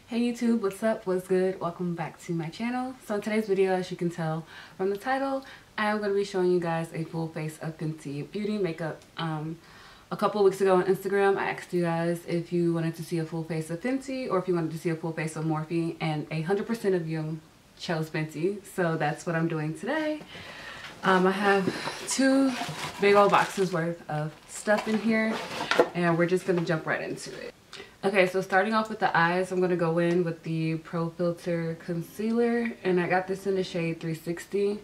Hey YouTube, what's up? What's good? Welcome back to my channel. So in today's video, as you can tell from the title, I am going to be showing you guys a full face of FENTY beauty makeup. A couple of weeks ago on Instagram, I asked you guys if you wanted to see a full face of FENTY or if you wanted to see a full face of Morphe, and 100% of you chose FENTY. So that's what I'm doing today. I have two big old boxes worth of stuff in here, and we're just going to jump right into it. Okay, so starting off with the eyes, I'm going to go in with the Pro Filter Concealer, and I got this in the shade 360,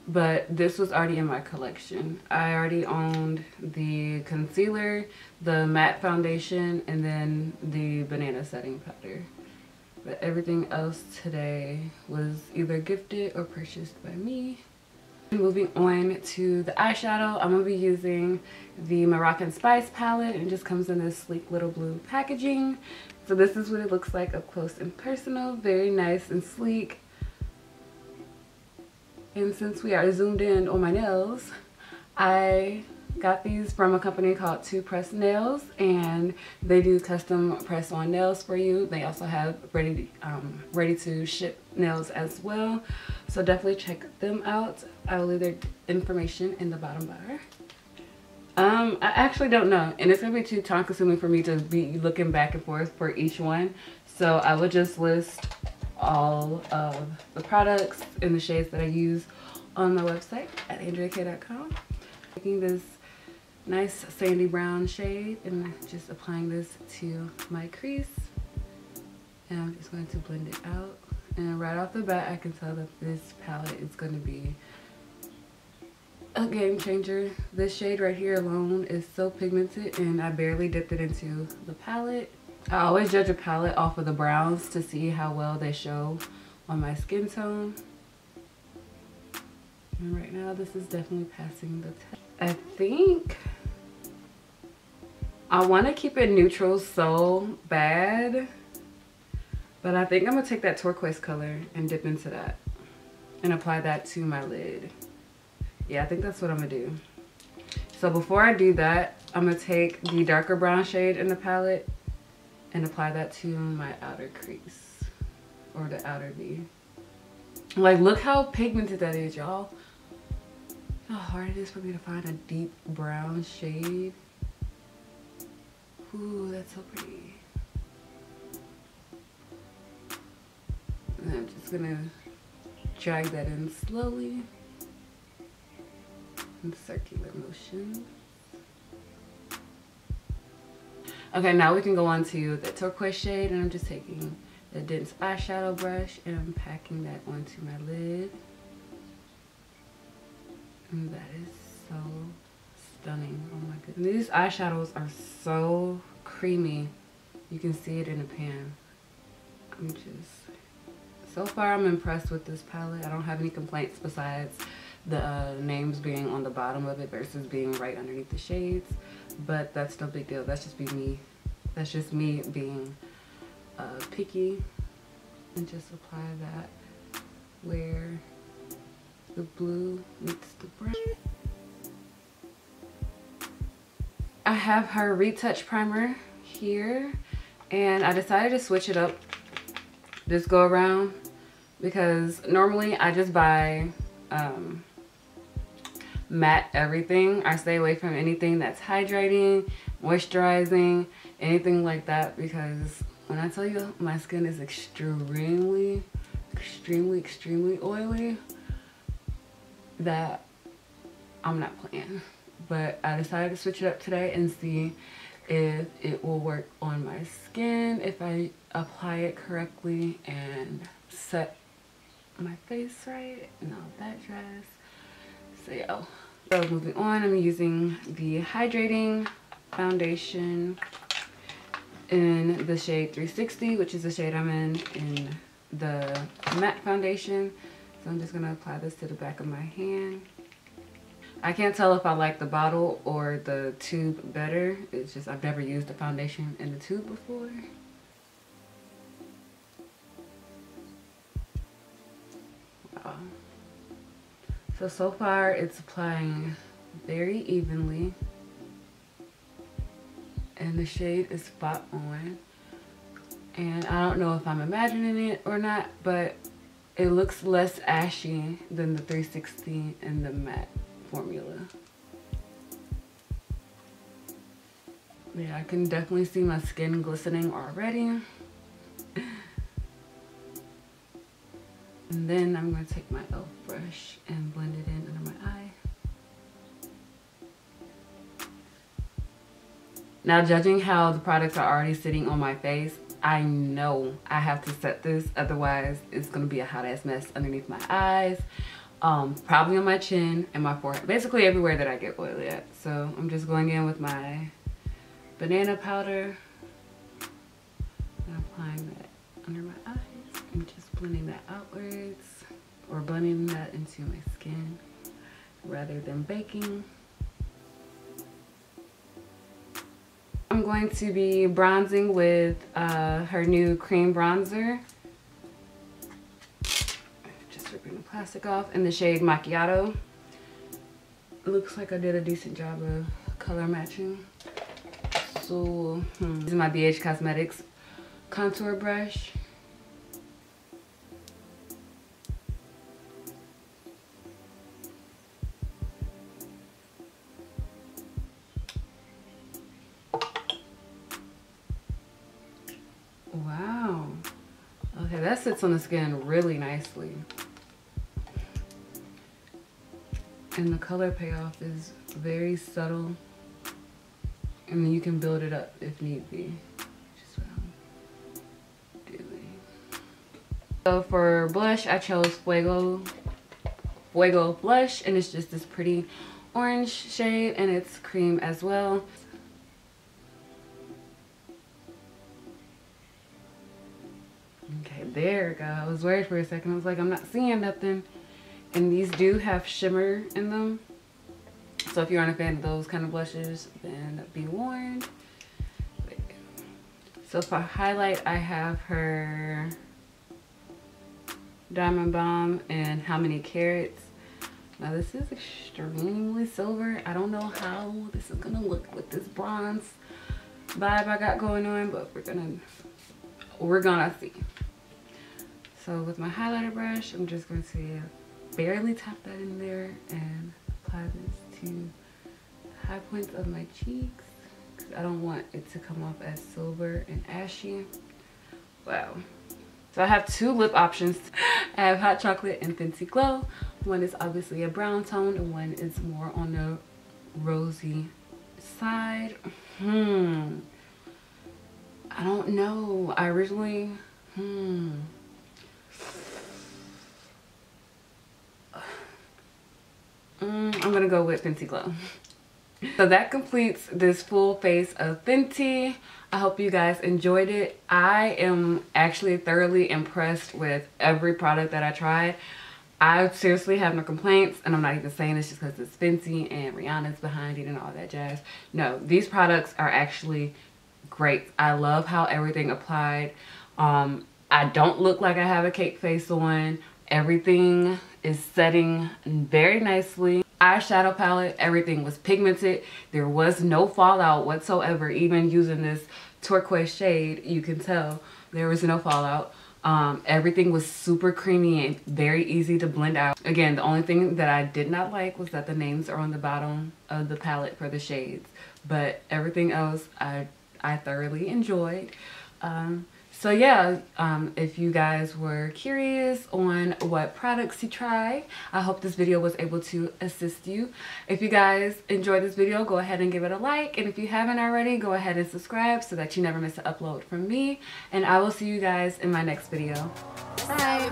but this was already in my collection. I already owned the concealer, the matte foundation, and then the banana setting powder. But everything else today was either gifted or purchased by me. Moving on to the eyeshadow, I'm going to be using the Moroccan Spice palette, and it just comes in this sleek little blue packaging. So this is what it looks like up close and personal. Very nice and sleek. And since we are zoomed in on my nails, I got these from a company called 2 Press Nails, and they do custom press on nails for you. They also have ready to ship nails as well, so definitely check them out. I will leave their information in the bottom bar. I actually don't know, and it's gonna be too time consuming for me to be looking back and forth for each one, so I will just list all of the products and the shades that I use on my website at andreak.com. Taking this nice sandy brown shade and just applying this to my crease, and I'm just going to blend it out. And right off the bat, I can tell that this palette is going to be a game changer. This shade right here alone is so pigmented, and I barely dipped it into the palette. I always judge a palette off of the browns to see how well they show on my skin tone. And right now, this is definitely passing the test. I think I want to keep it neutral so bad, but I think I'm going to take that turquoise color and dip into that and apply that to my lid. Yeah, I think that's what I'm going to do. So before I do that, I'm going to take the darker brown shade in the palette and apply that to my outer crease, or the outer V. Like, look how pigmented that is, y'all. How hard it is for me to find a deep brown shade. Ooh, that's so pretty. And I'm just gonna drag that in slowly in circular motion. Okay, now we can go on to the turquoise shade, and I'm just taking the dense eyeshadow brush and I'm packing that onto my lid. And that is so stunning. Oh my goodness. These eyeshadows are so creamy. You can see it in the pan. So far I'm impressed with this palette. I don't have any complaints besides the names being on the bottom of it versus being right underneath the shades. But that's no big deal. That's just me. That's just me being picky. And just apply that where the blue meets the brown. I have her Retouch primer here, and I decided to switch it up this go around because normally I just buy matte everything. I stay away from anything that's hydrating, moisturizing, anything like that, because when I tell you my skin is extremely oily, that I'm not playing. But I decided to switch it up today and see if it will work on my skin, if I apply it correctly and set my face right and all that jazz. So yeah. So moving on, I'm using the hydrating foundation in the shade 360, which is the shade I'm in the matte foundation. So I'm just going to apply this to the back of my hand. I can't tell if I like the bottle or the tube better. It's just I've never used a foundation in the tube before. Wow. So far it's applying very evenly. And the shade is spot on. And I don't know if I'm imagining it or not, but it looks less ashy than the 360 and the matte formula. Yeah, I can definitely see my skin glistening already. And then I'm going to take my e.l.f. brush and blend it in under my eye. Now, judging how the products are already sitting on my face, I know I have to set this, otherwise it's going to be a hot ass mess underneath my eyes, probably on my chin and my forehead, basically everywhere that I get oily at. So I'm just going in with my banana powder and applying that under my eyes and just blending that outwards, or blending that into my skin rather than baking. I'm going to be bronzing with her new cream bronzer. Just ripping the plastic off in the shade Macchiato. It looks like I did a decent job of color matching. So this is my BH Cosmetics contour brush. Wow. Okay, that sits on the skin really nicely. And the color payoff is very subtle. And you can build it up if need be. Just what I'm doing. So for blush, I chose Fuego blush, and it's just this pretty orange shade, and it's cream as well. Okay, there we go. I was worried for a second. I was like, I'm not seeing nothing. And these do have shimmer in them. So if you aren't a fan of those kind of blushes, then be warned. So for highlight, I have her Diamond Bomb and How Many Carats. Now this is extremely silver. I don't know how this is gonna look with this bronze vibe I got going on, but we're gonna see. So with my highlighter brush, I'm just going to barely tap that in there and apply this to the high points of my cheeks, because I don't want it to come off as silver and ashy. Wow. So I have two lip options. I have Hot Chocolate and Fenty Glow. One is obviously a brown tone and one is more on the rosy side. I don't know. I originally, I'm gonna go with Fenty Glow. So that completes this full face of Fenty. I hope you guys enjoyed it. I am actually thoroughly impressed with every product that I tried. I seriously have no complaints, and I'm not even saying this just because it's Fenty and Rihanna's behind it and all that jazz. No, these products are actually great. I love how everything applied. I don't look like I have a cake face on. Everything is setting very nicely. Eyeshadow palette, everything was pigmented. There was no fallout whatsoever. Even using this turquoise shade, you can tell there was no fallout. Everything was super creamy and very easy to blend out. Again, the only thing that I did not like was that the names are on the bottom of the palette for the shades, but everything else I thoroughly enjoyed. So yeah, if you guys were curious on what products to try, I hope this video was able to assist you. If you guys enjoyed this video, go ahead and give it a like. And if you haven't already, go ahead and subscribe so that you never miss an upload from me. And I will see you guys in my next video. Bye.